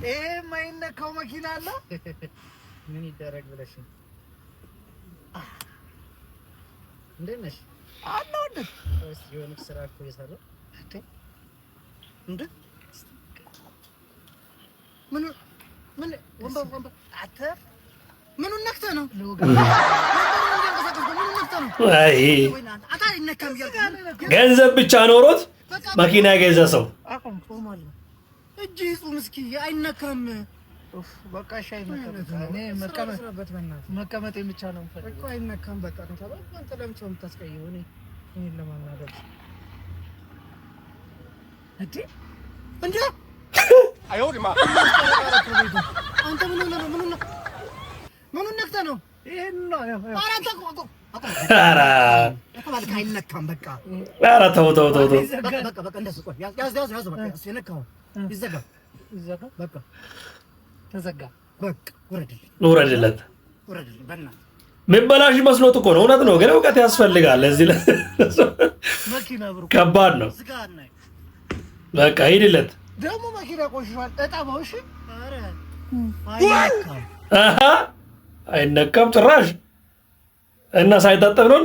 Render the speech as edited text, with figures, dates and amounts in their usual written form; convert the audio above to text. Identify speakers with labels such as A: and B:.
A: የማይነካው መኪና አለ።
B: ምን ይደረግ ብለሽ ነው? እንዴት ነሽ?
A: አለሁ እንዴ?
B: እስኪ የሆነ ስራ እኮ እየሰራሁ
A: እንዴ? ምን ወንበር አተ ምኑን ነክተህ ነው?
C: አይ ገንዘብ ብቻ ኖሮት መኪና የገዛ ሰው
A: አቆም ቆማለሁ። እጅ ይጹም እስኪ አይነካም። በቃ ሻይ መቀመጥ የሚቻለው እኮ አይነካም። በቃ ተባለ። አንተ ለምን ሰው የምታስቀየው? እኔ ለማናደድ እንዴ አይወድማ አንተ ምን ነክተህ ነው? ይሄን ነው አራንተ
C: ኧረ
A: አይነካም። በቃ
C: ኧረ ተው
A: በቃ እንደሱ ቆይ ያዝ በቃ የነካው ይዘጋ በቃ ተዘጋ። በቃ
C: ውረድለት
A: በእናትህ
C: የሚበላሽ መስሎት እኮ ነው። እውነት ነው፣ ግን እውቀት ያስፈልጋል። እዚህ
A: መኪና ብሩ
C: ከባድ ነው። በቃ ሂድለት።
A: ደግሞ መኪና ቆሽሿል። እጣባው እሺ። ኧረ
C: አይነካም ጭራሽ እና ሳይታጠብ ነው